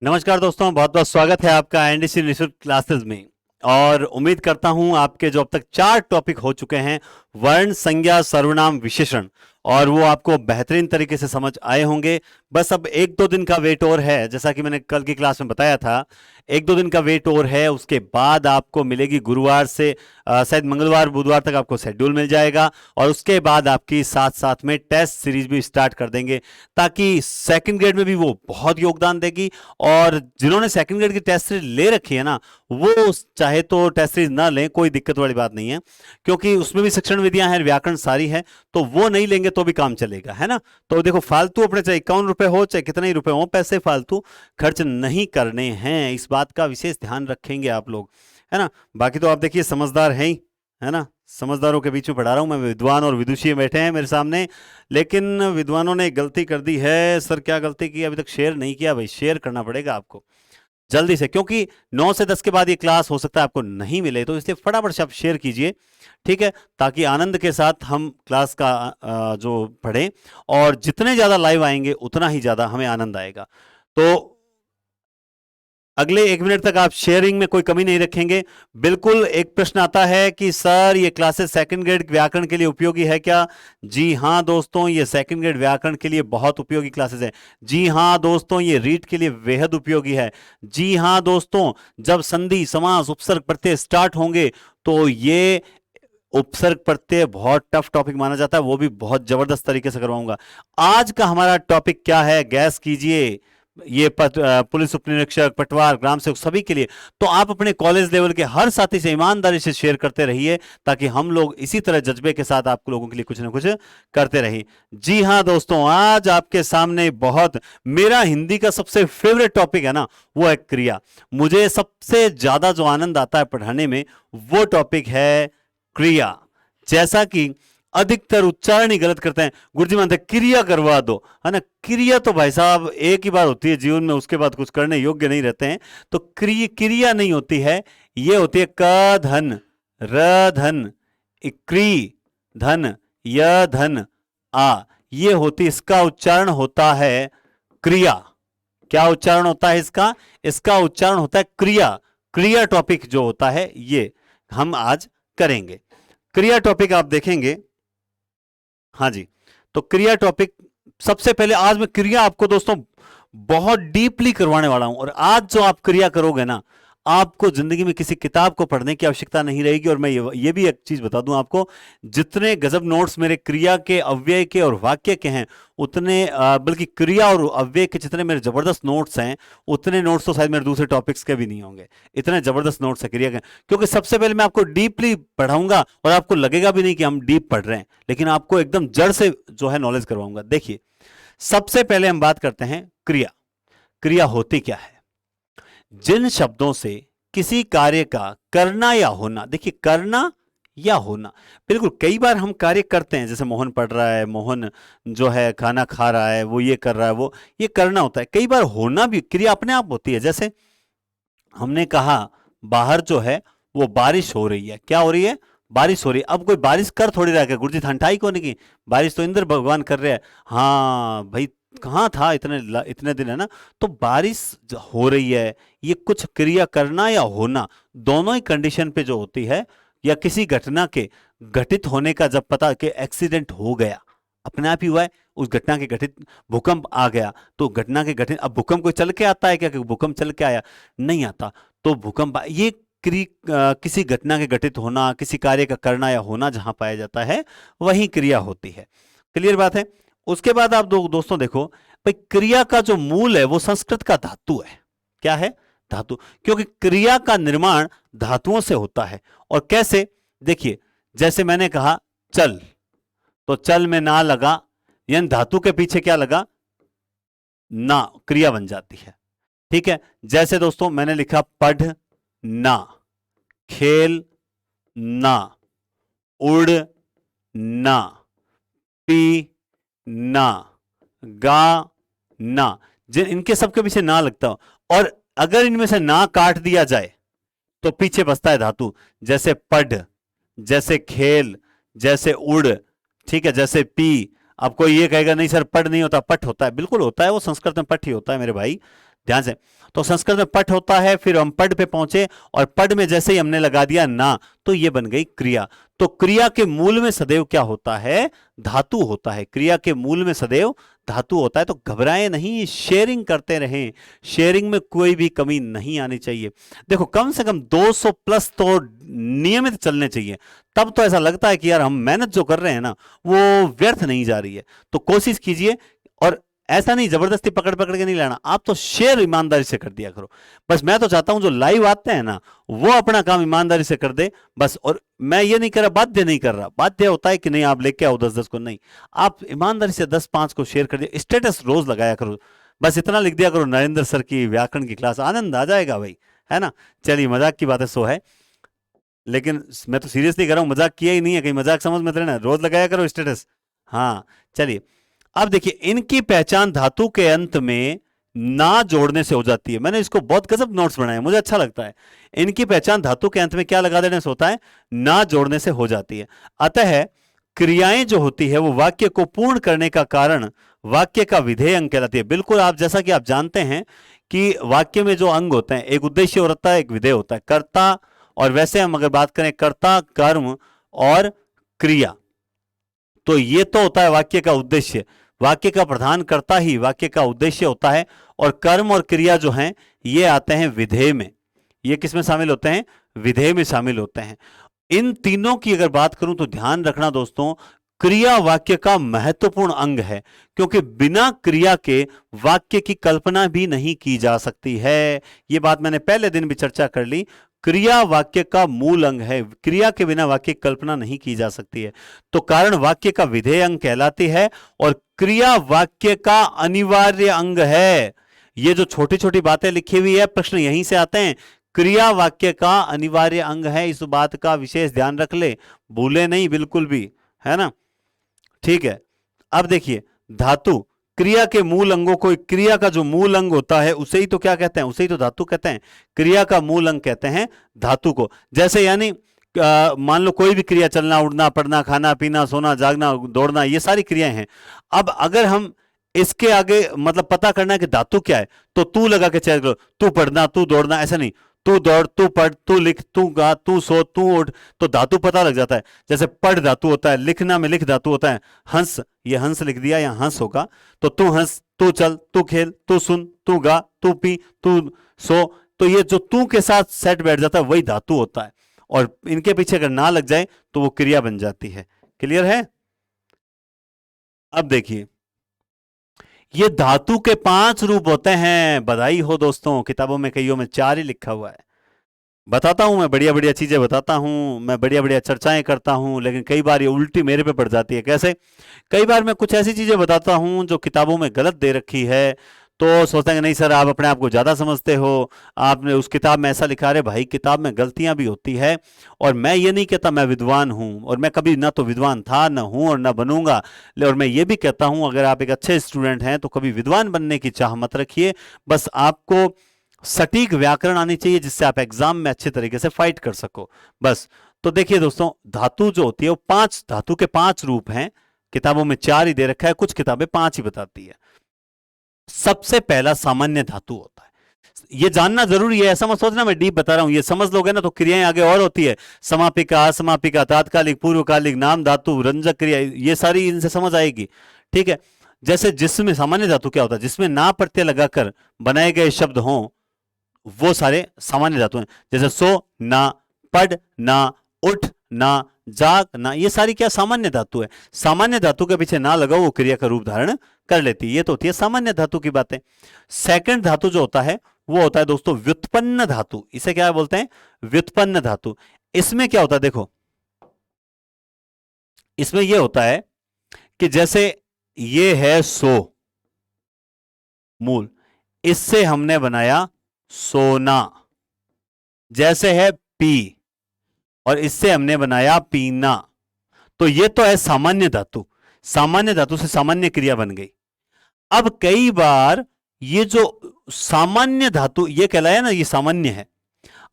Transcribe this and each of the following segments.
नमस्कार दोस्तों, बहुत बहुत स्वागत है आपका एनडीसी निःशुल्क क्लासेस में। और उम्मीद करता हूं आपके जो अब तक 4 टॉपिक हो चुके हैं, वर्ण, संज्ञा, सर्वनाम, विशेषण, और वो आपको बेहतरीन तरीके से समझ आए होंगे। बस अब 1-2 दिन का वेट और है, जैसा कि मैंने कल की क्लास में बताया था। 1-2 दिन का वेट और है, उसके बाद आपको मिलेगी गुरुवार से शायद मंगलवार बुधवार तक आपको शेड्यूल मिल जाएगा। और उसके बाद आपकी साथ साथ में टेस्ट सीरीज भी स्टार्ट कर देंगे, ताकि सेकंड ग्रेड में भी वो बहुत योगदान देगी। और जिन्होंने सेकंड ग्रेड की टेस्ट सीरीज ले रखी है ना, वो चाहे तो टेस्ट सीरीज ना लें, कोई दिक्कत वाली बात नहीं है, क्योंकि उसमें भी शिक्षण विधियां हैं, व्याकरण सारी है, तो वो नहीं लेंगे तो भी काम चलेगा, है ना। तो देखो, फालतू अपने चाहे 51 रुपए हो चाहे कितने ही रुपए हो, पैसे फालतू खर्च नहीं करने हैं। इस बात का विशेष ध्यान रखेंगे आप लोग, है ना। बाकी तो आप देखिए समझदार हैं ही, है ना। समझदारों के बीच में पढ़ा रहा हूं मैं, विद्वान और विदुषी बैठे हैं मेरे सामने। लेकिन विद्वानों ने गलती कर दी है। सर क्या गलती की? अभी तक शेयर नहीं किया भाई, शेयर करना पड़ेगा आपको जल्दी से, क्योंकि 9 से 10 के बाद ये क्लास हो सकता है आपको नहीं मिले, तो इसलिए फटाफट से आप शेयर कीजिए, ठीक है, ताकि आनंद के साथ हम क्लास का जो पढ़ें। और जितने ज्यादा लाइव आएंगे उतना ही ज्यादा हमें आनंद आएगा। तो अगले 1 मिनट तक आप शेयरिंग में कोई कमी नहीं रखेंगे। बिल्कुल। एक प्रश्न आता है कि सर ये क्लासेस सेकंड ग्रेड व्याकरण के लिए उपयोगी है क्या? जी हाँ दोस्तों, ये सेकंड ग्रेड व्याकरण के लिए बहुत उपयोगी क्लासेस है। जी हाँ दोस्तों, ये रीट के लिए बेहद उपयोगी है। जी हाँ दोस्तों, जब संधि, समास, उपसर्ग, प्रत्यय स्टार्ट होंगे तो ये उपसर्ग प्रत्यय बहुत टफ टॉपिक माना जाता है, वो भी बहुत जबरदस्त तरीके से करवाऊंगा। आज का हमारा टॉपिक क्या है, गैस कीजिए। ये पुलिस उपनिरीक्षक, पटवार, ग्राम सेवक, सभी के लिए। तो आप अपने कॉलेज लेवल के हर साथी से ईमानदारी से शेयर करते रहिए, ताकि हम लोग इसी तरह जज्बे के साथ आप लोगों के लिए कुछ ना कुछ करते रहिए। जी हाँ दोस्तों, आज आपके सामने बहुत मेरा हिंदी का सबसे फेवरेट टॉपिक है ना, वो है क्रिया। मुझे सबसे ज्यादा जो आनंद आता है पढ़ाने में, वो टॉपिक है क्रिया। जैसा कि अधिकतर उच्चारण ही गलत करते हैं। गुरुजी मानते क्रिया करवा दो, है ना। क्रिया तो भाई साहब एक ही बार होती है जीवन में, उसके बाद कुछ करने योग्य नहीं रहते हैं। तो क्रिया नहीं होती है, ये होती है क धन, र धन, क्री धन, य धन, आ। ये होती, इसका उच्चारण होता है क्रिया। क्या उच्चारण होता है इसका? इसका उच्चारण होता है क्रिया। क्रिया टॉपिक जो होता है ये हम आज करेंगे। क्रिया टॉपिक आप देखेंगे, हाँ जी। तो क्रिया टॉपिक सबसे पहले आज मैं क्रिया आपको दोस्तों बहुत डीपली करवाने वाला हूं। और आज जो आप क्रिया करोगे ना, आपको जिंदगी में किसी किताब को पढ़ने की आवश्यकता नहीं रहेगी। और मैं ये भी एक चीज बता दूं आपको, जितने गजब नोट्स मेरे क्रिया के, अव्यय के और वाक्य के हैं, उतने बल्कि क्रिया और अव्यय के जितने मेरे जबरदस्त नोट्स हैं, उतने नोट्स तो शायद मेरे दूसरे टॉपिक्स के भी नहीं होंगे। इतने जबरदस्त नोट्स है क्रिया के, क्योंकि सबसे पहले मैं आपको डीपली पढ़ाऊंगा, और आपको लगेगा भी नहीं कि हम डीप पढ़ रहे हैं, लेकिन आपको एकदम जड़ से जो है नॉलेज करवाऊंगा। देखिए, सबसे पहले हम बात करते हैं क्रिया। क्रिया होती क्या है? जिन शब्दों से किसी कार्य का करना या होना, देखिए करना या होना, बिल्कुल कई बार हम कार्य करते हैं, जैसे मोहन पढ़ रहा है, मोहन जो है खाना खा रहा है, वो ये कर रहा है, वो ये करना होता है। कई बार होना भी क्रिया अपने आप होती है। जैसे हमने कहा बाहर जो है वो बारिश हो रही है। क्या हो रही है? बारिश हो रही है। अब कोई बारिश कर थोड़ी रहा है, गुरुजी ठंडाई को नहीं की, बारिश तो इंद्र भगवान कर रहे हैं। हाँ भाई, कहाँ था इतने इतने दिन, है ना। तो बारिश हो रही है, ये कुछ क्रिया करना या होना, दोनों ही कंडीशन पे जो होती है, या किसी घटना के घटित होने का जब पता कि एक्सीडेंट हो गया, अपने आप ही हुआ है, उस घटना के घटित, भूकंप आ गया तो घटना के घटित, अब भूकंप कोई चल के आता है क्या? भूकंप चल के आया? नहीं आता। तो भूकंप ये किसी घटना के घटित होना, किसी कार्य का करना या होना जहां पाया जाता है, वही क्रिया होती है। क्लियर बात है। उसके बाद आप दोस्तों देखो, भाई क्रिया का जो मूल है वो संस्कृत का धातु है। क्या है? धातु। क्योंकि क्रिया का निर्माण धातुओं से होता है। और कैसे? देखिए, जैसे मैंने कहा चल, तो चल में ना लगा, यानी धातु के पीछे क्या लगा? ना, क्रिया बन जाती है। ठीक है। जैसे दोस्तों मैंने लिखा पढ़ ना, खेल ना, उड़ ना, पी ना, गा ना, जिन इनके सबके पीछे ना लगता हो। और अगर इनमें से ना काट दिया जाए तो पीछे बसता है धातु। जैसे पढ़, जैसे खेल, जैसे उड़, ठीक है, जैसे पी। अब कोई ये कहेगा नहीं सर पढ़ नहीं होता, पठ होता है। बिल्कुल होता है, वो संस्कृत में पठ ही होता है मेरे भाई। ध्यान से। तो संस्कृत में पठ होता है, फिर हम पढ़ पे पहुंचे और पढ़ में जैसे ही हमने लगा दिया ना, तो ये बन गई क्रिया। तो क्रिया के मूल में सदैव क्या होता है? धातु होता है। क्रिया के मूल में सदैव धातु होता है। तो घबराएं नहीं, शेयरिंग करते रहें, शेयरिंग में कोई भी कमी नहीं आनी चाहिए। देखो कम से कम 200 प्लस तो नियमित चलने चाहिए, तब तो ऐसा लगता है कि यार हम मेहनत जो कर रहे हैं ना वो व्यर्थ नहीं जा रही है। तो कोशिश कीजिए, और ऐसा नहीं जबरदस्ती पकड़ पकड़ के नहीं लाना, आप तो शेयर ईमानदारी से कर दिया करो। बस मैं तो चाहता हूं जो लाइव आते हैं ना वो अपना काम ईमानदारी से कर दे बस। और मैं ये नहीं कर रहा, बाध्य नहीं कर रहा, बाध्य होता है कि नहीं आप लेके आओ 10-10 को, नहीं, आप ईमानदारी से 10-5 को शेयर कर दिया, स्टेटस रोज लगाया करो, बस इतना लिख दिया करो नरेंद्र सर की व्याकरण की क्लास, आनंद आ जाएगा भाई, है ना। चलिए मजाक की बातें सो है, लेकिन मैं तो सीरियसली कर रहा हूं, मजाक किया ही नहीं है, कहीं मजाक समझ मत लेना, रोज लगाया करो स्टेटस। हाँ चलिए, अब देखिए इनकी पहचान धातु के अंत में ना जोड़ने से हो जाती है। मैंने इसको बहुत गजब नोट्स बनाए, मुझे अच्छा लगता है। इनकी पहचान धातु के अंत में क्या लगा देने से होता है? ना जोड़ने से हो जाती है। अतः क्रियाएं जो होती है वो वाक्य को पूर्ण करने का कारण वाक्य का विधेय अंग कहलाती है। बिल्कुल, आप जैसा कि आप जानते हैं कि वाक्य में जो अंग होते हैं, एक उद्देश्य होता है, एक विधेय होता है, कर्ता, और वैसे हम अगर बात करें कर्ता, कर्म और क्रिया, तो ये तो होता है वाक्य का उद्देश्य। वाक्य का प्रधान कर्ता ही वाक्य का उद्देश्य होता है, और कर्म और क्रिया जो हैं ये आते हैं विधेय में। ये किस में शामिल होते हैं? विधेय में शामिल होते हैं। इन तीनों की अगर बात करूं तो ध्यान रखना दोस्तों, क्रिया वाक्य का महत्वपूर्ण अंग है, क्योंकि बिना क्रिया के वाक्य की कल्पना भी नहीं की जा सकती है। यह बात मैंने पहले दिन भी चर्चा कर ली। क्रिया वाक्य का मूल अंग है, क्रिया के बिना वाक्य की कल्पना नहीं की जा सकती है। तो कारण वाक्य का विधेय अंग कहलाती है, और क्रिया वाक्य का अनिवार्य अंग है। ये जो छोटी छोटी बातें लिखी हुई है, प्रश्न यहीं से आते हैं। क्रिया वाक्य का अनिवार्य अंग है, इस बात का विशेष ध्यान रख ले, भूले नहीं बिल्कुल भी, है ना। ठीक है, अब देखिए धातु क्रिया के मूल अंगों को, क्रिया का जो मूल अंग होता है उसे ही तो क्या कहते हैं? उसे ही तो धातु कहते हैं। क्रिया का मूल अंग कहते हैं धातु को। जैसे यानी मान लो कोई भी क्रिया, चलना, उड़ना, पढ़ना, खाना, पीना, सोना, जागना, दौड़ना, ये सारी क्रियाएं हैं। अब अगर हम इसके आगे मतलब पता करना है कि धातु क्या है, तो तू लगा के चेक करो, तू पढ़ना, तू दौड़ना, ऐसा नहीं, तू दौड़, तू पढ़, तू लिख, तू गा, तू सो, तू उठ, तो धातु पता लग जाता है। जैसे पढ़ धातु होता है, लिखना में लिख धातु होता है, हंस, ये हंस लिख दिया, या हंस होगा, तो तू हंस, तू चल, तू खेल, तू सुन, तू गा, तू पी, तू सो, तो ये जो तू के साथ सेट बैठ जाता है वही धातु होता है। और इनके पीछे अगर ना लग जाए तो वो क्रिया बन जाती है। क्लियर है? अब देखिए, ये धातु के 5 रूप होते हैं। बधाई हो दोस्तों, किताबों में कईयों में 4 ही लिखा हुआ है। बताता हूं, मैं बढ़िया बढ़िया चीजें बताता हूं, मैं बढ़िया बढ़िया चर्चाएं करता हूं, लेकिन कई बार ये उल्टी मेरे पे पड़ जाती है। कैसे? कई बार मैं कुछ ऐसी चीजें बताता हूं जो किताबों में गलत दे रखी है, तो सोचते हैं कि नहीं सर आप अपने आप को ज्यादा समझते हो, आपने उस किताब में ऐसा लिखा। रहे भाई, किताब में गलतियां भी होती है, और मैं ये नहीं कहता मैं विद्वान हूं, और मैं कभी ना तो विद्वान था, ना हूं, और ना बनूंगा। और मैं ये भी कहता हूं अगर आप एक अच्छे स्टूडेंट हैं तो कभी विद्वान बनने की चाह मत रखिए, बस आपको सटीक व्याकरण आनी चाहिए जिससे आप एग्जाम में अच्छे तरीके से फाइट कर सको, बस। तो देखिए दोस्तों, धातु जो होती है वो 5, धातु के 5 रूप हैं। किताबों में 4 ही दे रखा है, कुछ किताबें 5 ही बताती है। सबसे पहला सामान्य धातु होता है। ये जानना जरूरी है, ऐसा मत सोचना मैं डीप बता रहा हूं, ये समझ लोगे ना तो क्रियाएं आगे और होती है। समापिका, असमापिका, तात्कालिक, पूर्वकालिक, नाम धातु, रंजक क्रिया, ये सारी इनसे समझ आएगी। ठीक है, जैसे जिसमें सामान्य धातु क्या होता है? जिसमें ना प्रत्यय लगाकर बनाए गए शब्द हों वो सारे सामान्य धातु हैं। जैसे सो ना, पढ़ ना, उठ ना, जाग ना, ये सारी क्या सामान्य धातु है। सामान्य धातु के पीछे ना लगाओ वो क्रिया का रूप धारण कर लेती है। ये तो होती है सामान्य धातु की बातें। सेकंड धातु जो होता है वो होता है दोस्तों व्युत्पन्न धातु। इसे क्या बोलते हैं? व्युत्पन्न धातु। इसमें क्या होता है देखो, इसमें यह होता है कि जैसे ये है सो, मूल, इससे हमने बनाया सोना। जैसे है पी, और इससे हमने बनाया पीना। तो ये तो है सामान्य धातु, सामान्य धातु से सामान्य क्रिया बन गई। अब कई बार ये जो सामान्य धातु ये कहलाया ना, ये सामान्य है,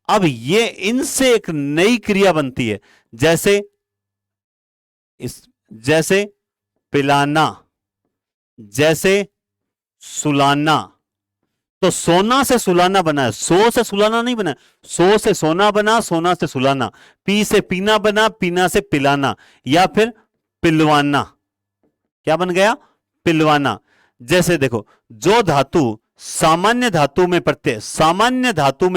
अब ये इनसे एक नई क्रिया बनती है। जैसे जैसे पिलाना, जैसे सुलाना, तो सोना से सुलाना बना है, सो से सुलाना नहीं बना है, सो से सोना बना, सोना से सुलाना, पी से पीना बना, पीना से पिलाना, या फिर पिलवाना। क्या बन गया? पिलवाना। जैसे देखो, जो धातु सामान्य धातु में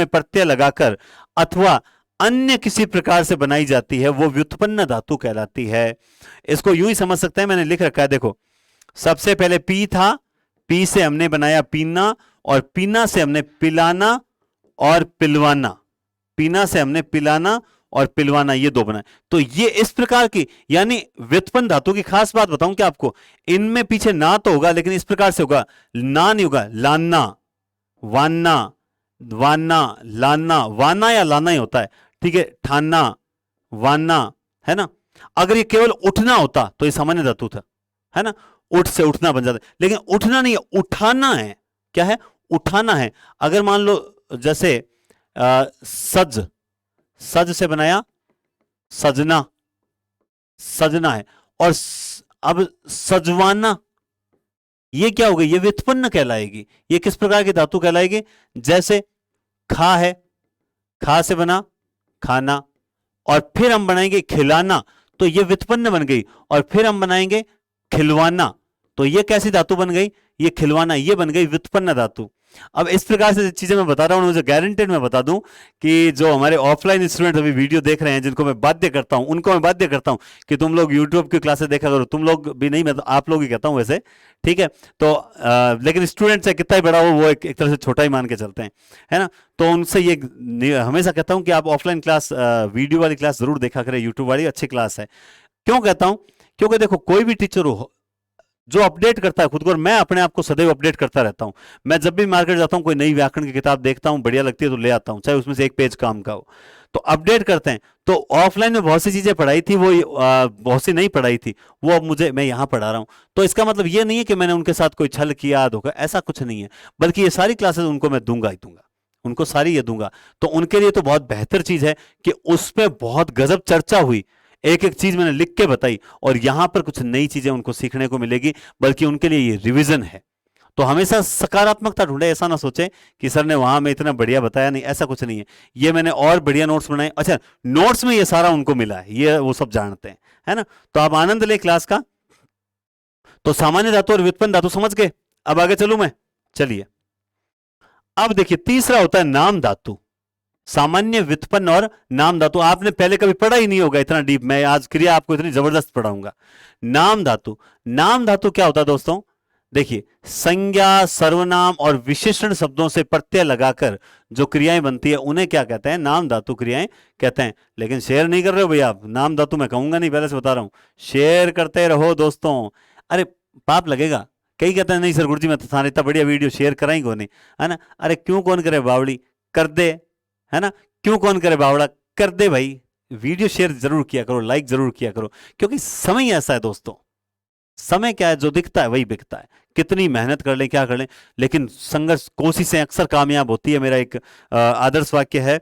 प्रत्यय लगाकर अथवा अन्य किसी प्रकार से बनाई जाती है वो व्युत्पन्न धातु कहलाती है। इसको यूं ही समझ सकते हैं, मैंने लिख रखा है देखो, सबसे पहले पी था, पी से हमने बनाया पीना, और पीना से हमने पिलाना और पिलवाना, पीना से हमने पिलाना और पिलवाना, ये दो बनाए। तो ये इस प्रकार की, यानी व्युत्पन्न धातु की खास बात बताऊं क्या आपको, इनमें पीछे ना तो होगा लेकिन इस प्रकार से होगा, ना नहीं होगा, लाना, वाना, वाना, लाना, वाना या लाना ही होता है, ठीक है, ठाना, वाना, है ना। अगर ये केवल उठना होता तो ये सामान्य धातु था, है ना, उठ से उठना बन जाता, लेकिन उठना नहीं है, उठाना है। क्या है? उठाना है। अगर मान लो जैसे सज, सज से बनाया सजना, सजना है, और अब सजवाना, ये क्या हो गई? ये व्युत्पन्न कहलाएगी। ये किस प्रकार की धातु कहलाएगी? जैसे खा है, खा से बना खाना, और फिर हम बनाएंगे खिलाना, तो ये व्युत्पन्न बन गई, और फिर हम बनाएंगे खिलवाना, तो ये कैसी धातु बन गई? ये खिलवाना, ये बन गई व्युत्पन्न धातु। अब इस प्रकार से चीजें मैं बता रहा हूं, मुझे गारंटेड मैं बता दूं कि जो हमारे ऑफलाइन स्टूडेंट अभी वीडियो देख रहे हैं, जिनको मैं बाध्य करता हूं, उनको मैं बाध्य करता हूं कि तुम लोग यूट्यूब की क्लासेस देखा करो। तुम लोग भी नहीं, मैं तो आप लोग ही कहता हूं वैसे, ठीक है। तो लेकिन स्टूडेंट चाहे कितना ही बड़ा हो, वो एक तरह से छोटा ही मान के चलते हैं, है ना। तो उनसे ये हमेशा कहता हूं कि आप ऑफलाइन क्लास, वीडियो वाली क्लास जरूर देखा करें, यूट्यूब वाली अच्छी क्लास है। क्यों कहता हूं? क्योंकि देखो, कोई भी टीचर हो जो अपडेट करता है खुद को, और मैं अपने आप को सदैव अपडेट करता रहता हूं। मैं जब भी मार्केट जाता हूं, कोई नई व्याकरण की किताब देखता हूं, बढ़िया लगती है तो ले आता हूं, चाहे उसमें से एक पेज काम का हो, तो अपडेट करते हैं। तो ऑफलाइन में बहुत सी चीजें पढ़ाई थी, वो बहुत सी नहीं पढ़ाई थी, वो अब मैं यहां पढ़ा रहा हूं। तो इसका मतलब ये नहीं है कि मैंने उनके साथ कोई छल किया, धोखा, ऐसा कुछ नहीं है, बल्कि ये सारी क्लासेस उनको मैं दूंगा ही दूंगा, उनको सारी ये दूंगा। तो उनके लिए तो बहुत बेहतर चीज है कि उसमें बहुत गजब चर्चा हुई, एक एक चीज मैंने लिख के बताई, और यहां पर कुछ नई चीजें उनको सीखने को मिलेगी, बल्कि उनके लिए ये रिवीजन है। तो हमेशा सकारात्मकता ढूंढे, ऐसा ना सोचे कि सर ने वहां में इतना बढ़िया बताया, नहीं, ऐसा कुछ नहीं है। ये मैंने और बढ़िया नोट्स बनाए, अच्छा नोट्स में ये सारा उनको मिला है, ये वो सब जानते हैं, है ना। तो आप आनंद ले क्लास का। तो सामान्य धातु और व्युत्पन्न धातु समझ गए। अब आगे चलूं मैं, चलिए। अब देखिए, तीसरा होता है नाम धातु। सामान्य, व्युत्पन्न और नाम धातु आपने पहले कभी पढ़ा ही नहीं होगा इतना डीप, मैं आज क्रिया आपको इतनी जबरदस्त पढ़ाऊंगा। नाम धातु, नाम धातु क्या होता है दोस्तों? देखिए, संज्ञा, सर्वनाम और विशेषण शब्दों से प्रत्यय लगाकर जो क्रियाएं बनती है उन्हें क्या कहते हैं? नाम धातु क्रियाएं कहते हैं। लेकिन शेयर नहीं कर रहे हो भैया आप, नाम धातु मैं कहूंगा नहीं, पहले से बता रहा हूं, शेयर करते रहो दोस्तों। अरे पाप लगेगा। कई कहते हैं नहीं सर गुरुजी मैं तो थाने इतना बढ़िया वीडियो शेयर कराई को नहीं, है ना। अरे क्यों कौन करे बावड़ी, कर दे, है ना। क्यों कौन करे बावड़ा, कर दे भाई। वीडियो शेयर जरूर किया करो, लाइक जरूर किया करो, क्योंकि समय ऐसा है दोस्तों, समय क्या है, जो दिखता है वही बिकता है। कितनी मेहनत कर लें, क्या कर लें, लेकिन संघर्ष, कोशिशें अक्सर कामयाब होती है। मेरा एक आदर्श वाक्य है,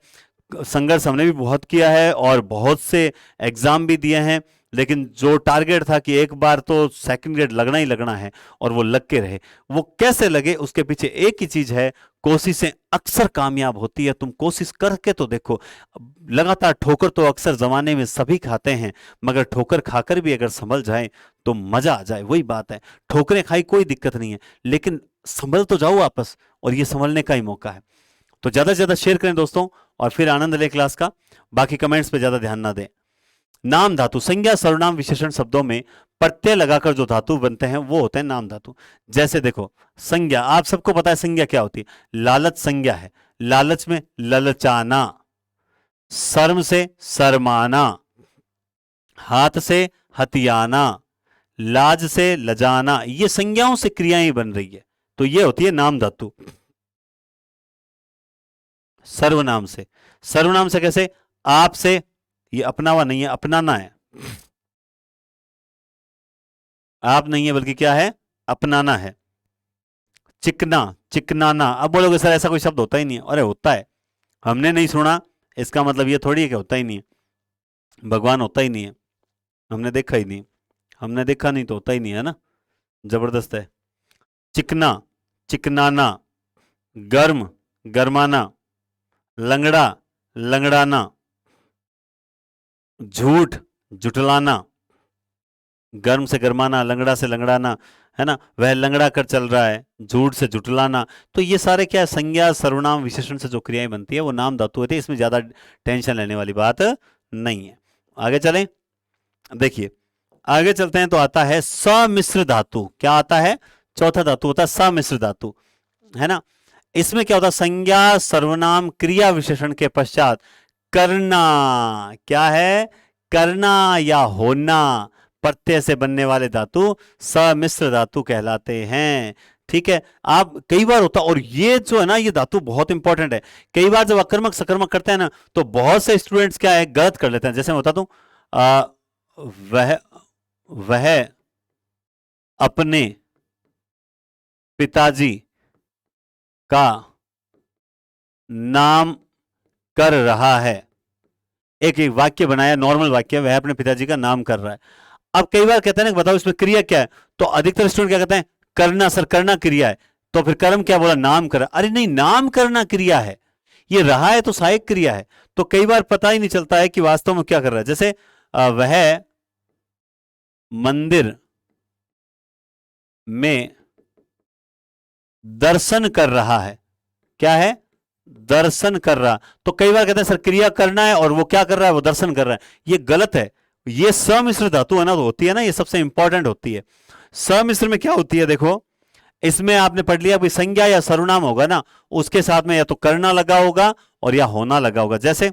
संघर्ष हमने भी बहुत किया है और बहुत से एग्जाम भी दिए हैं, लेकिन जो टारगेट था कि एक बार तो सेकंड ग्रेड लगना ही लगना है, और वो लग के रहे। वो कैसे लगे, उसके पीछे एक ही चीज है, कोशिशें अक्सर कामयाब होती है। तुम कोशिश करके तो देखो। लगातार ठोकर तो अक्सर जमाने में सभी खाते हैं, मगर ठोकर खाकर भी अगर संभल जाए तो मजा आ जाए, वही बात है। ठोकरें खाई कोई दिक्कत नहीं है, लेकिन संभल तो जाओ वापस, और ये संभलने का ही मौका है। तो ज्यादा से ज्यादा शेयर करें दोस्तों, और फिर आनंद ले क्लास का। बाकी कमेंट्स पे ज्यादा ध्यान ना दें। नाम धातु, संज्ञा, सर्वनाम, विशेषण शब्दों में प्रत्यय लगाकर जो धातु बनते हैं वो होते हैं नाम धातु। जैसे देखो, संज्ञा, आप सबको पता है संज्ञा क्या होती है? लालच संज्ञा है, लालच में ललचाना, शर्म से शर्माना, हाथ से हथियाना, लाज से लजाना, ये संज्ञाओं से क्रियाएं बन रही है, तो ये होती है नाम धातु। सर्वनाम से, सर्वनाम से कैसे? आप से, ये अपनावा नहीं है, अपनाना है, आप नहीं है बल्कि क्या है? अपनाना है। चिकना, चिकनाना, अब बोलोगे सर ऐसा कोई शब्द होता ही नहीं है। अरे होता है, हमने नहीं सुना इसका मतलब ये थोड़ी है कि होता ही नहीं है। भगवान होता ही नहीं है, हमने देखा ही नहीं, हमने देखा नहीं तो होता ही नहीं है ना। जबरदस्त है। चिकना, चिकनाना, गर्म, गरमाना, लंगड़ा, लंगड़ाना, झूठ, जुटलाना, गर्म से गरमाना, लंगड़ा से लंगड़ाना, है ना, वह लंगड़ा कर चल रहा है, झूठ से जुटलाना। तो ये सारे क्या है, संज्ञा सर्वनाम विशेषण से जो क्रियाएं बनती है वो नाम धातु होती है, इसमें ज्यादा टेंशन लेने वाली बात नहीं है। आगे चलें, देखिए आगे चलते हैं तो आता है समिश्र धातु। क्या आता है, चौथा धातु होता है समिश्र धातु, है ना। इसमें क्या होता है, संज्ञा सर्वनाम क्रिया विशेषण के पश्चात करना, क्या है, करना या होना प्रत्यय से बनने वाले धातु समिश्र धातु कहलाते हैं। ठीक है, आप कई बार होता, और ये जो है ना, ये धातु बहुत इंपॉर्टेंट है। कई बार जब अकर्मक सकर्मक करते हैं ना, तो बहुत से स्टूडेंट्स क्या है, गलत कर लेते हैं। जैसे मैं बता दूं, वह वह अपने पिताजी का नाम कर रहा है। एक एक वाक्य बनाया, नॉर्मल वाक्य, वह अपने पिताजी का नाम कर रहा है। अब कई बार कहते हैं ना, बताओ इसमें क्रिया क्या है, तो अधिकतर स्टूडेंट क्या कहते हैं, करना सर, करना क्रिया है। तो फिर कर्म क्या बोला, नाम कर, अरे नहीं, नाम करना क्रिया है, ये रहा है तो सहायक क्रिया है। तो कई बार पता ही नहीं चलता है कि वास्तव में क्या कर रहा है। जैसे वह मंदिर में दर्शन कर रहा है, क्या है, दर्शन कर रहा। तो कई बार कहते हैं सर क्रिया करना है और वो क्या कर रहा है, वो दर्शन कर रहा है। ये गलत है। ये समिश्र धातु है ना, तो होती है ना, ये सबसे इंपॉर्टेंट होती है। समिश्र में क्या होती है, देखो इसमें आपने पढ़ लिया, कोई संज्ञा या सर्वनाम होगा ना, उसके साथ में या तो करना लगा होगा और या होना लगा होगा। जैसे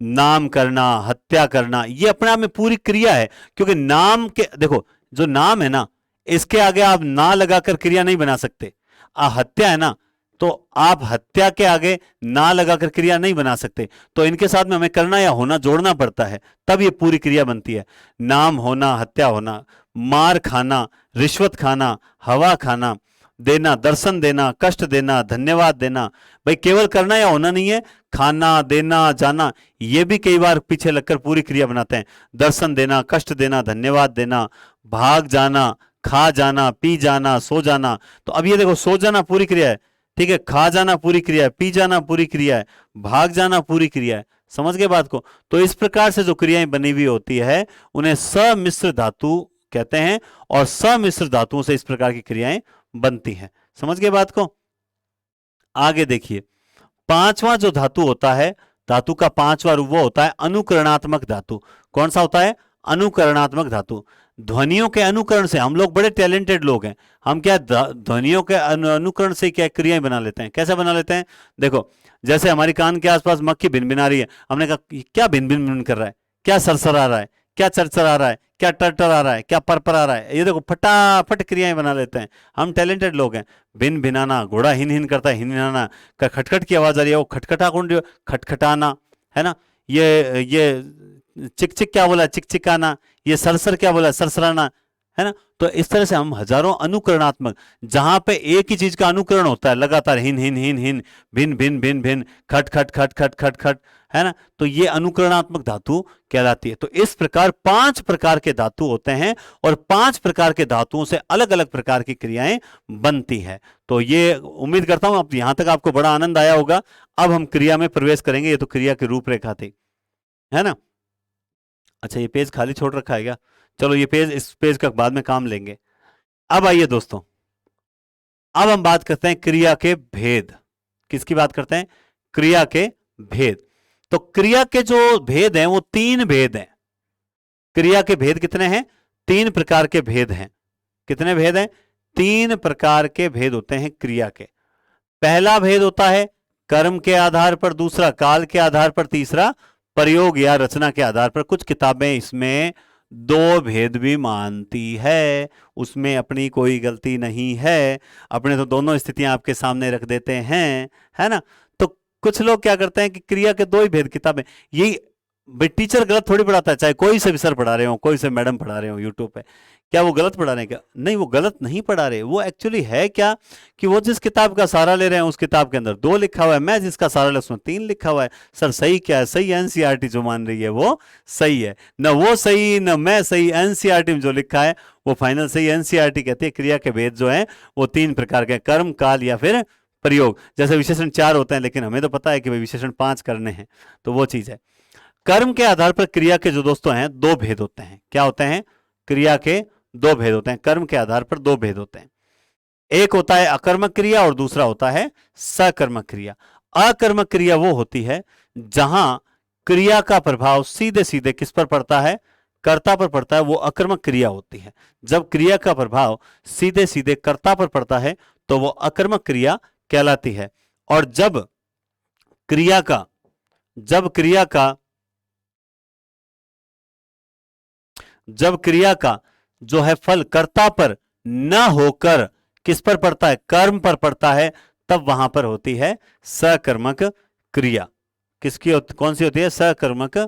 नाम करना, हत्या करना, ये अपने आप में पूरी क्रिया है। क्योंकि नाम के, देखो जो नाम है ना, इसके आगे आप ना लगाकर क्रिया नहीं बना सकते। हत्या है ना, तो आप हत्या के आगे ना लगाकर क्रिया नहीं बना सकते। तो इनके साथ में हमें करना या होना जोड़ना पड़ता है, तब ये पूरी क्रिया बनती है। नाम होना, हत्या होना, मार खाना, रिश्वत खाना, हवा खाना, देना, दर्शन देना, कष्ट देना, धन्यवाद देना। भाई केवल करना या होना नहीं है, खाना, देना, जाना, ये भी कई बार पीछे लगकर पूरी क्रिया बनाते हैं। दर्शन देना, कष्ट देना, धन्यवाद देना, भाग जाना, खा जाना, पी जाना, सो जाना। तो अब ये देखो, सो जाना पूरी क्रिया है, ठीक है, खा जाना पूरी क्रिया है, पी जाना पूरी क्रिया है, भाग जाना पूरी क्रिया है। समझ गए बात को। तो इस प्रकार से जो क्रियाएं बनी हुई होती है उन्हें समिश्र धातु कहते हैं, और समिश्र धातुओं से इस प्रकार की क्रियाएं बनती हैं। समझ गए बात को। आगे देखिए, पांचवा जो धातु होता है, धातु का पांचवा रूप वो होता है अनुकरणात्मक धातु। कौन सा होता है, अनुकरणात्मक धातु। ध्वनियों के अनुकरण से हम लोग बड़े टैलेंटेड लोग हैं। हम क्या ध्वनियों के अनुकरण से क्या क्रियाएं बना लेते हैं। कैसे बना लेते हैं, देखो जैसे हमारी कान के आसपास मक्खी भिनभिना रही है, हमने कहा क्या भिन भिन भिन कर रहा है, क्या सरसर आ रहा है, क्या चरचर आ रहा है, क्या टरटर आ रहा है, क्या परपर आ रहा है। ये देखो फटाफट क्रियाएं बना लेते हैं, हम टैलेंटेड लोग हैं। भिन भिनाना, घोड़ा हिन हिन करता है, हिन हिनाना, खटखट की आवाज आ रही है, वो खटखटा कौन, खटखटाना, है ना। ये चिक चिक क्या बोला, चिक चिकाना। ये सरसर क्या बोला, सरसराना, है ना। तो इस तरह से हम हजारों अनुकरणात्मक, जहां पे एक ही चीज का अनुकरण होता है लगातार, हिन हिन हिन हिन, भिन भिन भिन भिन, खट खट खट खट खट खट, है ना, तो ये अनुकरणात्मक धातु कहलाती है। तो इस प्रकार 5 प्रकार के धातु होते हैं, और 5 प्रकार के धातुओं से अलग अलग प्रकार की क्रियाएं बनती है। तो ये उम्मीद करता हूं अब यहां तक आपको बड़ा आनंद आया होगा। अब हम क्रिया में प्रवेश करेंगे। ये तो क्रिया की रूपरेखा थी, है ना। अच्छा, ये पेज खाली छोड़ रखा है क्या, चलो ये पेज, इस पेज का बाद में काम लेंगे। अब आइए दोस्तों, अब हम बात करते हैं क्रिया के भेद। किसकी बात करते हैं, क्रिया के भेद। तो क्रिया के जो भेद हैं वो 3 भेद हैं। क्रिया के भेद कितने हैं, 3 प्रकार के भेद हैं। कितने भेद हैं, 3 प्रकार के भेद होते हैं क्रिया के। पहला भेद होता है कर्म के आधार पर, दूसरा काल के आधार पर, तीसरा प्रयोग या रचना के आधार पर। कुछ किताबें इसमें 2 भेद भी मानती है, उसमें अपनी कोई गलती नहीं है। अपने तो दोनों स्थितियां आपके सामने रख देते हैं, है ना। तो कुछ लोग क्या करते हैं कि क्रिया के 2 ही भेद किताबें, यही टीचर गलत थोड़ी पढ़ाता है, चाहे कोई से भी सर पढ़ा रहे हो, कोई से मैडम पढ़ा रहे हो यूट्यूब पे, क्या वो गलत पढ़ा रहे हैं क्या, नहीं, वो गलत नहीं पढ़ा रहे। वो एक्चुअली है क्या कि वो जिस किताब का सहारा ले रहे हैं उस किताब के अंदर 2 लिखा हुआ है, मैं जिसका सहारा ले उसमें 3 लिखा हुआ है। सर सही क्या है, सही एनसीईआरटी जो मान रही है वो सही है, न वो सही न मैं सही, एनसीईआरटी में जो लिखा है वो फाइनल सही। एनसीईआरटी कहती है क्रिया के भेद जो है वो 3 प्रकार के, कर्म, काल या फिर प्रयोग। जैसे विशेषण 4 होते हैं, लेकिन हमें तो पता है कि भाई विशेषण 5 करने हैं, तो वो चीज है। कर्म के आधार पर क्रिया के जो दोस्तों हैं दो भेद होते हैं। क्या होते हैं? क्रिया के दो भेद होते हैं। कर्म के आधार पर दो भेद होते हैं। एक होता है अकर्मक क्रिया और दूसरा होता है सकर्मक क्रिया। अकर्मक क्रिया वो होती है जहां क्रिया का प्रभाव सीधे सीधे किस पर पड़ता है? कर्ता पर पड़ता है, वो अकर्मक क्रिया होती है। जब क्रिया का प्रभाव सीधे सीधे कर्ता पर पड़ता है तो वो अकर्मक क्रिया कहलाती है। और जब क्रिया का जब क्रिया का जब क्रिया का जो है फल कर्ता पर न होकर किस पर पड़ता है? कर्म पर पड़ता है, तब वहां पर होती है सकर्मक क्रिया। कौन सी होती है? सकर्मक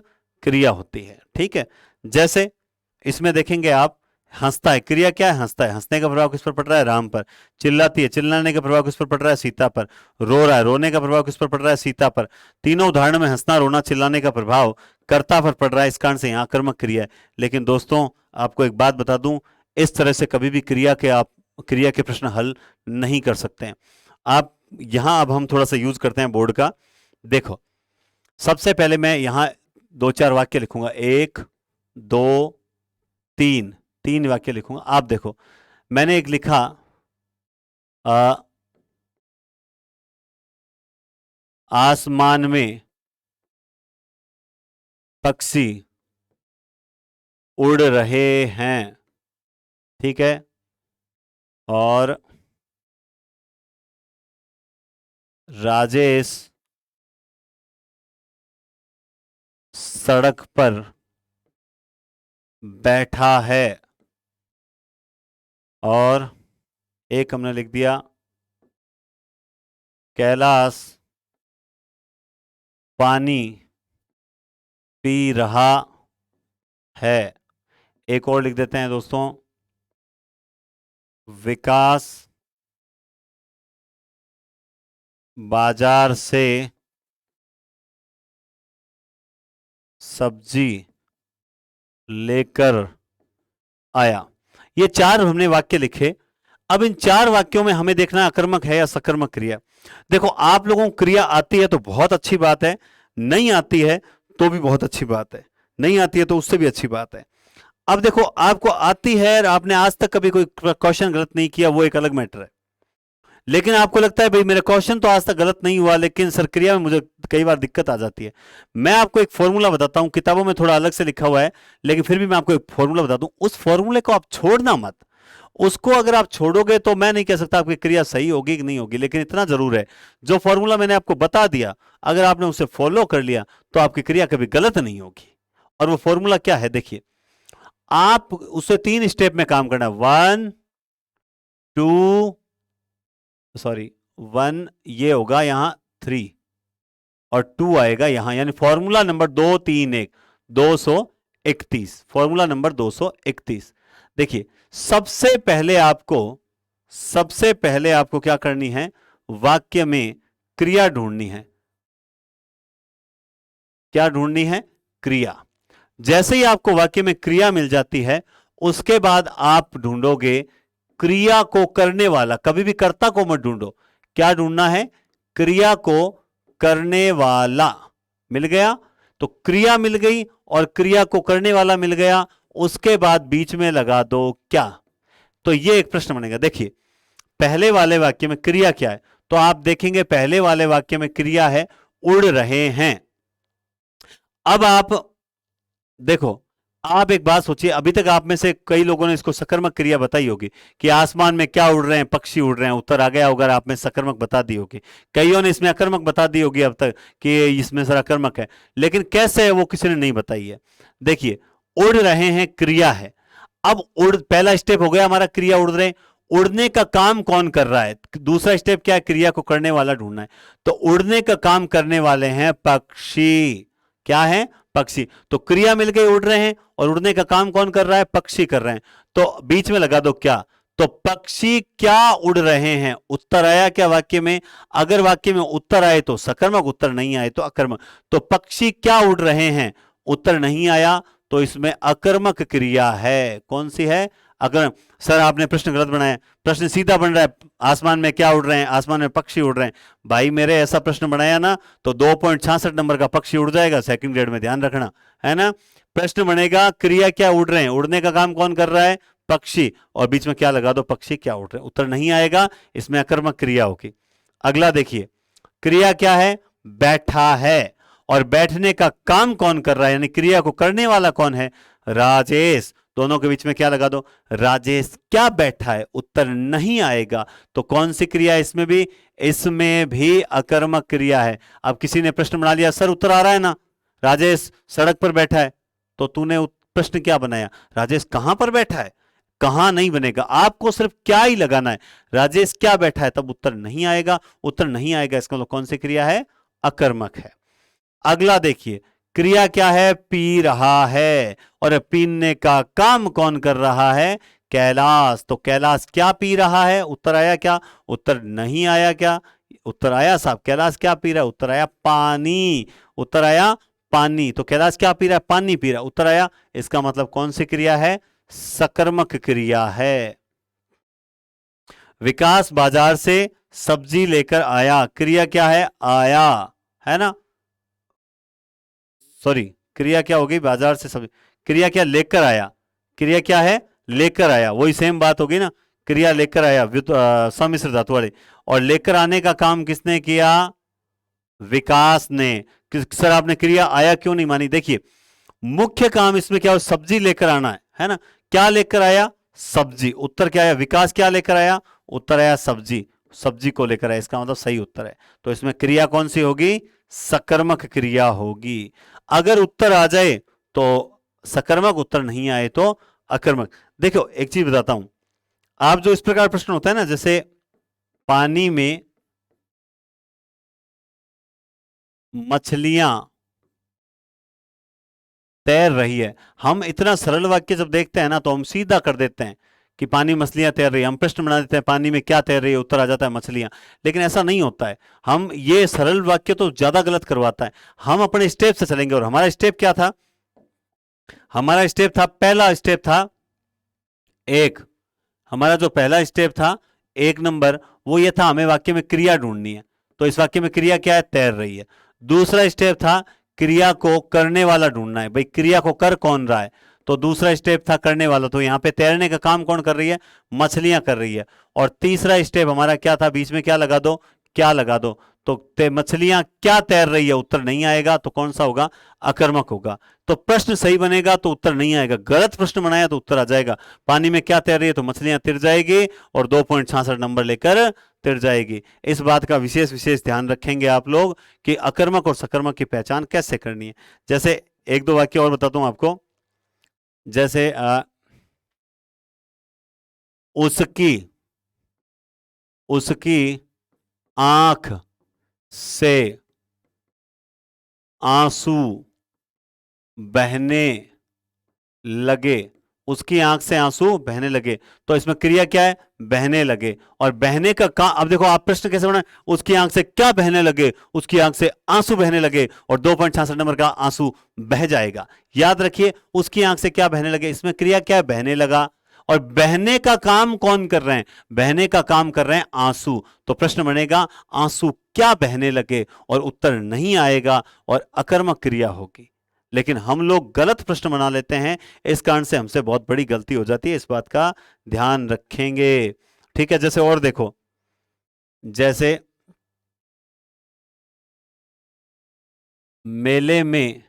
क्रिया होती है। ठीक है, जैसे इसमें देखेंगे आप, हंसता है, क्रिया क्या है? हंसता है, हंसने का प्रभाव किस पर पड़ रहा है? राम पर। चिल्लाती है, चिल्लाने का प्रभाव किस पर पड़ रहा है? सीता पर। रो रहा है, रोने का प्रभाव किस पर पड़ रहा है? सीता पर। तीनों उदाहरण में हंसना, रोना, चिल्लाने का प्रभाव कर्ता पर पड़ रहा है, इस कारण से यहां कर्मक क्रिया है। लेकिन दोस्तों आपको एक बात बता दूं, इस तरह से कभी भी क्रिया के प्रश्न हल नहीं कर सकते हैं आप। यहां अब हम थोड़ा सा यूज करते हैं बोर्ड का। देखो, सबसे पहले मैं यहां दो चार वाक्य लिखूंगा, एक दो तीन, तीन वाक्य लिखूंगा। आप देखो, मैंने एक लिखा आसमान में पक्षी उड़ रहे हैं। ठीक है, और राजेश सड़क पर बैठा है। और एक हमने लिख दिया, कैलाश पानी पी रहा है। एक और लिख देते हैं दोस्तों, विकास बाजार से सब्जी लेकर आया। ये चार हमने वाक्य लिखे। अब इन चार वाक्यों में हमें देखना है अकर्मक है या सकर्मक क्रिया। देखो, आप लोगों को क्रिया आती है तो बहुत अच्छी बात है, नहीं आती है तो भी बहुत अच्छी बात है, नहीं आती है तो उससे भी अच्छी बात है। अब देखो, आपको आती है और आपने आज तक कभी कोई क्वेश्चन गलत नहीं किया, वो एक अलग मैटर है। लेकिन आपको लगता है भाई मेरा क्वेश्चन तो आज तक गलत नहीं हुआ, लेकिन सर क्रिया में मुझे कई बार दिक्कत आ जाती है। मैं आपको एक फॉर्मूला बताता हूं, किताबों में थोड़ा अलग से लिखा हुआ है, लेकिन फिर भी मैं आपको एक फॉर्मूला बताता हूं। उस फॉर्मूले को आप छोड़ना मत। उसको अगर आप छोड़ोगे तो मैं नहीं कह सकता आपकी क्रिया सही होगी कि नहीं होगी, लेकिन इतना जरूर है, जो फॉर्मूला मैंने आपको बता दिया, अगर आपने उसे फॉलो कर लिया तो आपकी क्रिया कभी गलत नहीं होगी। और वो फॉर्मूला क्या है? देखिए, आप उसे 3 स्टेप में काम करना है। 1 2 सॉरी 1 ये होगा यहां 3 और 2 आएगा यहां, यानी फॉर्मूला नंबर 231 231, फॉर्मूला नंबर 231। देखिए, सबसे पहले आपको क्या करनी है? वाक्य में क्रिया ढूंढनी है। क्या ढूंढनी है? क्रिया। जैसे ही आपको वाक्य में क्रिया मिल जाती है, उसके बाद आप ढूंढोगे क्रिया को करने वाला। कभी भी कर्ता को मत ढूंढो। क्या ढूंढना है? क्रिया को करने वाला। मिल गया तो क्रिया मिल गई और क्रिया को करने वाला मिल गया, उसके बाद बीच में लगा दो क्या। तो ये एक प्रश्न बनेगा। देखिए, पहले वाले वाक्य में क्रिया क्या है? तो आप देखेंगे पहले वाले वाक्य में क्रिया है उड़ रहे हैं। अब आप देखो, आप एक बात सोचिए, अभी तक आप में से कई लोगों ने इसको सकर्मक क्रिया बताई होगी कि आसमान में क्या उड़ रहे हैं? पक्षी उड़ रहे हैं। उत्तर आ गया होगा, आप में सकर्मक बता दी होगी। कईयों ने इसमें अकर्मक बता दी होगी अब तक कि इसमें सर अकर्मक है, लेकिन कैसे है वो किसी ने नहीं बताई है। देखिए, उड़ रहे हैं क्रिया है। अब पहला स्टेप हो गया हमारा, क्रिया उड़ रहे हैं। उड़ने का काम कौन कर रहा है? दूसरा स्टेप क्या है? क्रिया को करने वाला ढूंढना है। तो उड़ने का काम करने वाले हैं पक्षी। क्या है? पक्षी। तो क्रिया मिल गई, उड़ रहे हैं, और उड़ने का काम कौन कर रहा है? पक्षी कर रहे हैं। तो बीच में लगा दो क्या। तो पक्षी क्या उड़ रहे हैं? उत्तर आया क्या वाक्य में? अगर वाक्य में उत्तर आए तो सकर्मक, उत्तर नहीं आए तो अकर्मक। तो पक्षी क्या उड़ रहे हैं? उत्तर नहीं आया तो इसमें अकर्मक क्रिया है। कौन सी है? अगर सर आपने प्रश्न गलत बनाया, प्रश्न सीधा बन रहा है, आसमान में क्या उड़ रहे हैं? आसमान में पक्षी उड़ रहे हैं। भाई मेरे ऐसा प्रश्न बनाया ना तो 2.66 नंबर का पक्षी उड़ जाएगा सेकंड ग्रेड में, ध्यान रखना है ना। प्रश्न बनेगा क्रिया क्या उड़ रहे हैं, उड़ने का काम कौन कर रहा है? पक्षी, और बीच में क्या लगा दो? पक्षी क्या उड़ रहे हैं। उत्तर नहीं आएगा, इसमें अकर्मक क्रिया होगी। अगला देखिए, क्रिया क्या है? बैठा है। और बैठने का काम कौन कर रहा है, यानी क्रिया को करने वाला कौन है? राजेश। दोनों के बीच में क्या लगा दो? राजेश क्या बैठा है? उत्तर नहीं आएगा। तो कौन सी क्रिया इसमें भी? इसमें भी अकर्मक क्रिया है। अब किसी ने प्रश्न बना लिया, सर उत्तर आ रहा है ना, राजेश सड़क पर बैठा है, तो तूने प्रश्न क्या बनाया? राजेश कहां पर बैठा है? कहां नहीं बनेगा, आपको सिर्फ क्या ही लगाना है, राजेश क्या बैठा है, तब उत्तर नहीं आएगा। उत्तर नहीं आएगा, इसका मतलब कौन सी क्रिया है? अकर्मक है। अगला देखिए, क्रिया क्या है? पी रहा है। और पीने का काम कौन कर रहा है? कैलाश। तो कैलाश क्या पी रहा है? उत्तर आया क्या? उत्तर नहीं आया क्या? उत्तर आया साहब। कैलाश क्या पी रहा है? उत्तर आया पानी। उत्तर आया पानी। तो कैलाश क्या पी रहा है? पानी पी रहा है, उत्तर आया। इसका मतलब कौन सी क्रिया है? सकर्मक क्रिया है। विकास बाजार से सब्जी लेकर आया, क्रिया क्या है? आया, है ना। सॉरी, क्रिया क्या होगी? बाजार से सब्जी, क्रिया क्या? लेकर आया। क्रिया क्या है? लेकर आया, वही सेम बात होगी ना। क्रिया लेकर आया, समिश्र धातु वाले। और लेकर आने का काम किसने किया? विकास ने। सर आपने क्रिया आया क्यों नहीं मानी? देखिए, मुख्य काम इसमें क्या हो? सब्जी लेकर आना है ना। क्या लेकर आया? सब्जी। उत्तर क्या आया? विकास क्या लेकर आया? उत्तर आया सब्जी। सब्जी को लेकर आया, इसका मतलब सही उत्तर है। तो इसमें क्रिया कौन सी होगी? सकर्मक क्रिया होगी। अगर उत्तर आ जाए तो सकर्मक, उत्तर नहीं आए तो अकर्मक। देखो एक चीज बताता हूं, आप जो इस प्रकार प्रश्न होता है ना, जैसे पानी में मछलियां तैर रही है, हम इतना सरल वाक्य जब देखते हैं ना तो हम सीधा कर देते हैं कि पानी मछलियां तैर रही है, हम प्रश्न बना देते हैं पानी में क्या तैर रही है, उत्तर आ जाता है मछलियां। लेकिन ऐसा नहीं होता है, हम ये सरल वाक्य तो ज्यादा गलत करवाता है। हम अपने स्टेप से चलेंगे, और हमारा स्टेप क्या था? हमारा स्टेप था, पहला स्टेप था एक, हमारा जो पहला स्टेप था एक नंबर, वो ये था हमें वाक्य में क्रिया ढूंढनी है। तो इस वाक्य में क्रिया क्या है? तैर रही है। दूसरा स्टेप था क्रिया को करने वाला ढूंढना है, भाई क्रिया को कर कौन रहा है? तो दूसरा स्टेप था करने वाला, तो यहां पे तैरने का काम कौन कर रही है? मछलियां कर रही है। और तीसरा स्टेप हमारा क्या था? बीच में क्या लगा दो? क्या लगा दो। तो मछलियां क्या तैर रही है, उत्तर नहीं आएगा, तो कौन सा होगा? अकर्मक होगा। तो प्रश्न सही बनेगा तो उत्तर नहीं आएगा, गलत प्रश्न बनाया तो उत्तर आ जाएगा। पानी में क्या तैर रही है, तो मछलियां तिर जाएगी, और 2.66 नंबर लेकर तिर जाएगी। इस बात का विशेष विशेष ध्यान रखेंगे आप लोग कि अकर्मक और सकर्मक की पहचान कैसे करनी है। जैसे एक दो वाक्य और बताता हूं आपको, जैसे उसकी उसकी आंख से आंसू बहने लगे। उसकी आंख से आंसू बहने लगे, तो इसमें क्रिया क्या है? बहने लगे। और बहने का काम, अब देखो आप प्रश्न कैसे बना, उसकी आंख से क्या बहने लगे? उसकी आंख से आंसू बहने लगे, और 2.66 नंबर का आंसू बह जाएगा। याद रखिए, उसकी आंख से क्या बहने लगे, इसमें क्रिया क्या है? बहने लगा। और बहने का काम कौन कर रहे हैं? बहने का काम कर रहे हैं आंसू। तो प्रश्न बनेगा आंसू क्या बहने लगे, और उत्तर नहीं आएगा, और अकर्मक क्रिया होगी। लेकिन हम लोग गलत प्रश्न बना लेते हैं, इस कारण से हमसे बहुत बड़ी गलती हो जाती है, इस बात का ध्यान रखेंगे। ठीक है, जैसे और देखो, जैसे मेले में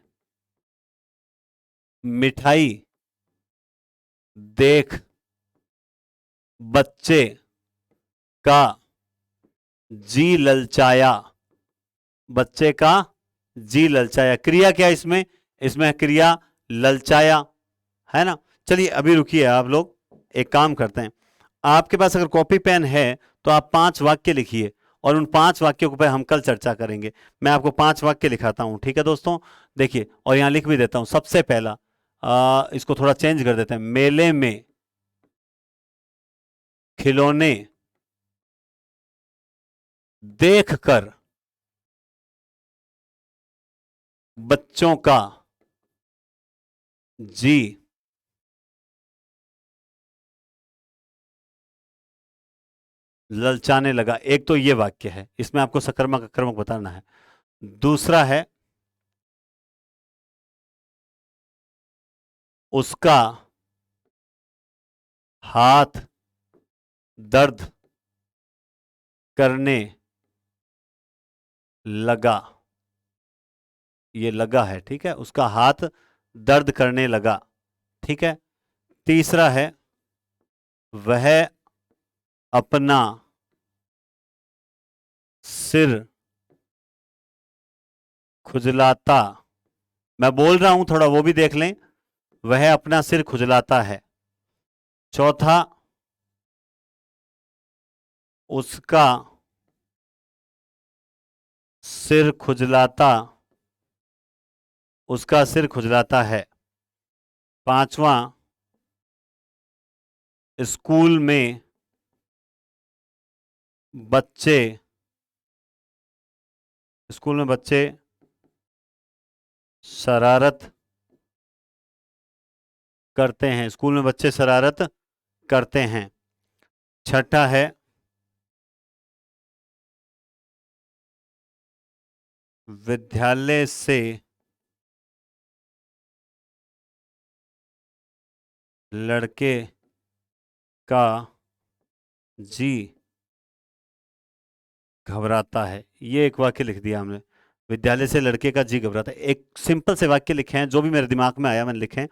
मिठाई देख बच्चे का जी ललचाया। बच्चे का जी ललचाया, क्रिया क्या है इसमें? इसमें क्रिया ललचाया, है ना। चलिए अभी रुकिए, आप लोग एक काम करते हैं, आपके पास अगर कॉपी पेन है तो आप 5 वाक्य लिखिए, और उन 5 वाक्यों पर हम कल चर्चा करेंगे। मैं आपको 5 वाक्य लिखाता हूं, ठीक है दोस्तों। देखिए, और यहां लिख भी देता हूं। सबसे पहला, इसको थोड़ा चेंज कर देते हैं, मेले में खिलौने देखकर बच्चों का जी। ललचाने लगा, एक तो ये वाक्य है, इसमें आपको सकर्मक अकर्मक बताना है। दूसरा है उसका हाथ दर्द करने लगा। ये लगा है, ठीक है, उसका हाथ दर्द करने लगा, ठीक है। तीसरा है वह अपना सिर खुजलाता, मैं बोल रहा हूं थोड़ा वो भी देख लें, वह अपना सिर खुजलाता है। चौथा, उसका सिर खुजलाता, उसका सिर खुजलाता है। पांचवा, स्कूल में बच्चे, स्कूल में बच्चे शरारत करते हैं, स्कूल में बच्चे शरारत करते हैं। छठा है विद्यालय से लड़के का जी घबराता है। ये एक वाक्य लिख दिया हमने, विद्यालय से लड़के का जी घबराता है। एक सिंपल से वाक्य लिखे हैं, जो भी मेरे दिमाग में आया मैंने लिखे हैं,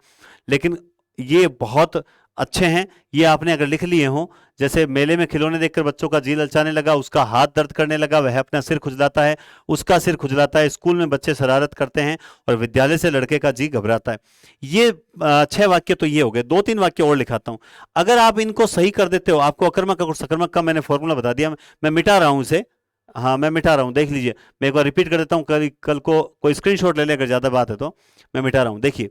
लेकिन ये बहुत अच्छे हैं। ये आपने अगर लिख लिए हो, जैसे मेले में खिलौने देखकर बच्चों का जी ललचाने लगा, उसका हाथ दर्द करने लगा, वह अपना सिर खुजलाता है, उसका सिर खुजलाता है, स्कूल में बच्चे शरारत करते हैं, और विद्यालय से लड़के का जी घबराता है। ये 6 वाक्य तो ये हो गए। 2-3 वाक्य और लिखाता हूं। अगर आप इनको सही कर देते हो, आपको अकर्मक और सकर्मक का मैंने फॉर्मूला बता दिया, मैं मिटा रहा हूं इसे। हाँ, मैं मिटा रहा हूं, देख लीजिए। मैं एक बार रिपीट कर देता हूं, कल कल को कोई स्क्रीनशॉट ले ले अगर ज्यादा बात है तो। मैं मिटा रहा हूं, देखिए।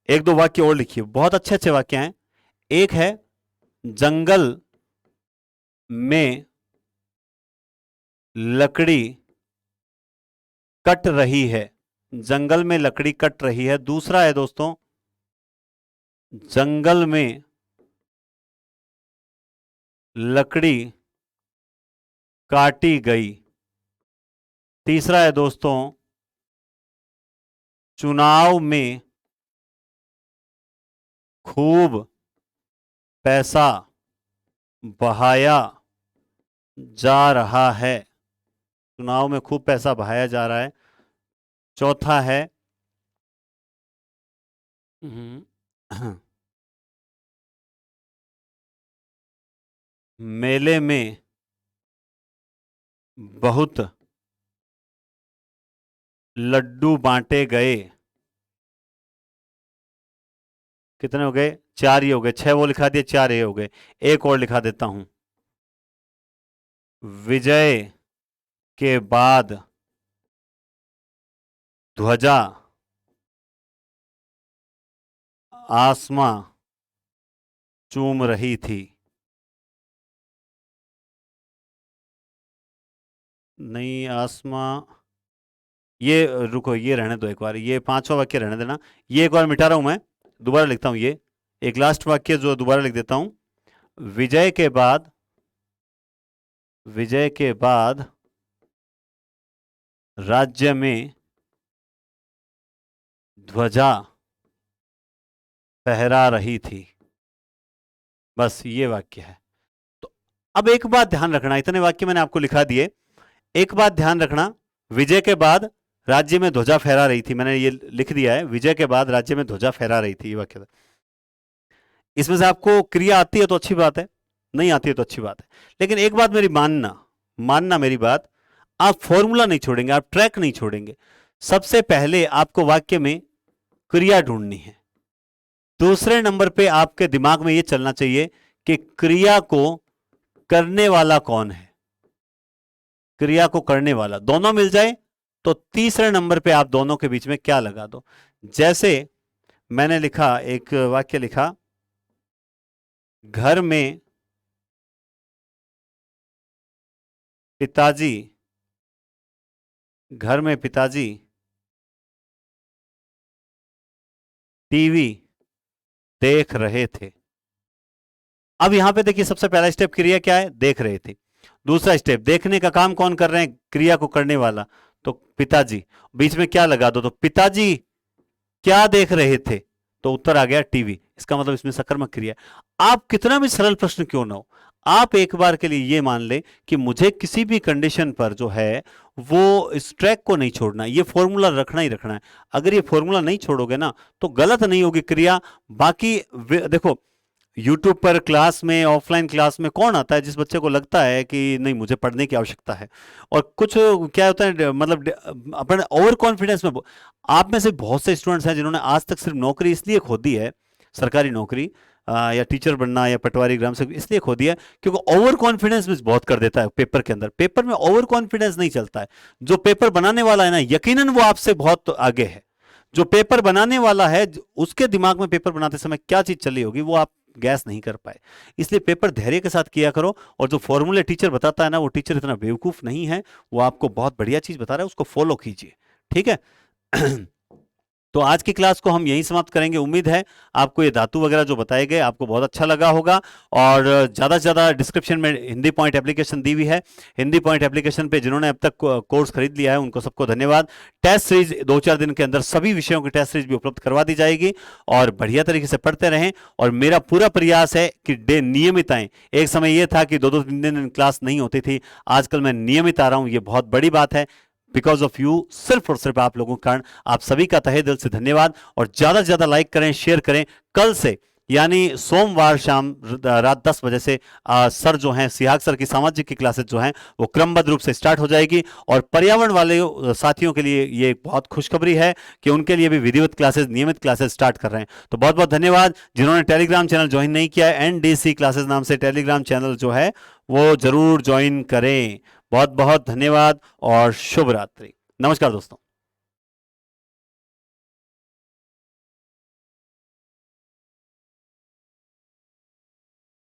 एक दो वाक्य और लिखिए, बहुत अच्छे अच्छे वाक्य हैं। एक है जंगल में लकड़ी कट रही है, जंगल में लकड़ी कट रही है। दूसरा है दोस्तों, जंगल में लकड़ी काटी गई। तीसरा है दोस्तों, चुनाव में खूब पैसा बहाया जा रहा है, चुनाव में खूब पैसा बहाया जा रहा है। चौथा है मेले में बहुत लड्डू बांटे गए। कितने हो गए? 4 ही हो गए। 6 वो लिखा दिए, 4 ये हो गए। एक और लिखा देता हूं, विजय के बाद ध्वजा आसमां चूम रही थी। नहीं, आसमां, ये रुको, ये रहने दो एक बार, ये 5वां वाक्य रहने देना। ये एक बार मिटा रहा हूं मैं, दोबारा लिखता हूं ये। एक लास्ट वाक्य जो दोबारा लिख देता हूं, विजय के बाद, विजय के बाद राज्य में ध्वजा फहरा रही थी। बस ये वाक्य है। तो अब एक बात ध्यान रखना, इतने वाक्य मैंने आपको लिखा दिए। एक बात ध्यान रखना, विजय के बाद राज्य में ध्वजा फहरा रही थी, मैंने ये लिख दिया है, विजय के बाद राज्य में ध्वजा फहरा रही थी, ये वाक्य था। इसमें से आपको क्रिया आती है तो अच्छी बात है, नहीं आती है तो अच्छी बात है। लेकिन एक बात मेरी मानना, मानना मेरी बात, आप फॉर्मूला नहीं छोड़ेंगे, आप ट्रैक नहीं छोड़ेंगे। सबसे पहले आपको वाक्य में क्रिया ढूंढनी है। दूसरे नंबर पे आपके दिमाग में यह चलना चाहिए कि क्रिया को करने वाला कौन है। क्रिया को करने वाला दोनों मिल जाए तो तीसरे नंबर पे आप दोनों के बीच में क्या लगा दो। जैसे मैंने लिखा, एक वाक्य लिखा, घर में पिताजी, घर में पिताजी टीवी देख रहे थे। अब यहां पे देखिए सबसे पहला स्टेप क्रिया क्या है, देख रहे थे। दूसरा स्टेप, देखने का काम कौन कर रहे हैं, क्रिया को करने वाला, तो पिताजी। बीच में क्या लगा दो, तो पिताजी क्या देख रहे थे, तो उत्तर आ गया टीवी। इसका मतलब इसमें सकर्मक क्रिया। आप कितना भी सरल प्रश्न क्यों ना हो, आप एक बार के लिए ये मान ले कि मुझे किसी भी कंडीशन पर जो है वो इस ट्रैक को नहीं छोड़ना, ये फॉर्मूला रखना ही रखना है। अगर ये फॉर्मूला नहीं छोड़ोगे ना तो गलत नहीं होगी क्रिया। बाकी देखो, यूट्यूब पर क्लास में, ऑफलाइन क्लास में कौन आता है जिस बच्चे को लगता है कि नहीं मुझे पढ़ने की आवश्यकता है। और कुछ क्या होता है, मतलब अपने ओवर कॉन्फिडेंस में। आप में से बहुत से स्टूडेंट्स हैं जिन्होंने आज तक सिर्फ नौकरी इसलिए खो दी है, सरकारी नौकरी या टीचर बनना या पटवारी ग्राम सेवक, इसलिए खो दिया क्योंकि ओवर कॉन्फिडेंस में बहुत कर देता है पेपर के अंदर। पेपर में ओवर कॉन्फिडेंस नहीं चलता है। जो पेपर बनाने वाला है ना, यकीनन वो आपसे बहुत आगे है। जो पेपर बनाने वाला है उसके दिमाग में पेपर बनाते समय क्या चीज चली होगी वो आप गैस नहीं कर पाए। इसलिए पेपर धैर्य के साथ किया करो। और जो फॉर्मूले टीचर बताता है ना, वो टीचर इतना बेवकूफ नहीं है, वो आपको बहुत बढ़िया चीज बता रहा है, उसको फॉलो कीजिए। ठीक है। तो आज की क्लास को हम यहीं समाप्त करेंगे। उम्मीद है आपको ये धातु वगैरह जो बताए गए आपको बहुत अच्छा लगा होगा। और ज़्यादा से ज़्यादा डिस्क्रिप्शन में हिंदी पॉइंट एप्लीकेशन दी हुई है। हिंदी पॉइंट एप्लीकेशन पे जिन्होंने अब तक कोर्स खरीद लिया है उनको सबको धन्यवाद। टेस्ट सीरीज 2-4 दिन के अंदर सभी विषयों की टेस्ट सीरीज भी उपलब्ध करवा दी जाएगी। और बढ़िया तरीके से पढ़ते रहें। और मेरा पूरा प्रयास है कि डे नियमित आएँ। एक समय यह था कि 2-2 3 दिन क्लास नहीं होती थी, आजकल मैं नियमित आ रहा हूँ, ये बहुत बड़ी बात है। बिकॉज ऑफ यू, सिर्फ और सिर्फ आप लोगों के कारण। आप सभी का तहे दिल से धन्यवाद। और ज्यादा से ज्यादा लाइक करें, शेयर करें। कल से यानी सोमवार शाम रात 10 बजे से सर जो हैं, सिहाग सर की सामाजिक की क्लासेस जो हैं वो क्रमबद्ध रूप से स्टार्ट हो जाएगी। और पर्यावरण वाले साथियों के लिए ये बहुत खुशखबरी है कि उनके लिए भी विधिवत क्लासेस, नियमित क्लासेस स्टार्ट कर रहे हैं। तो बहुत बहुत धन्यवाद। जिन्होंने टेलीग्राम चैनल ज्वाइन नहीं किया है, NDC क्लासेस नाम से टेलीग्राम चैनल जो है वो जरूर ज्वाइन करें। बहुत बहुत धन्यवाद और शुभ रात्रि। नमस्कार दोस्तों।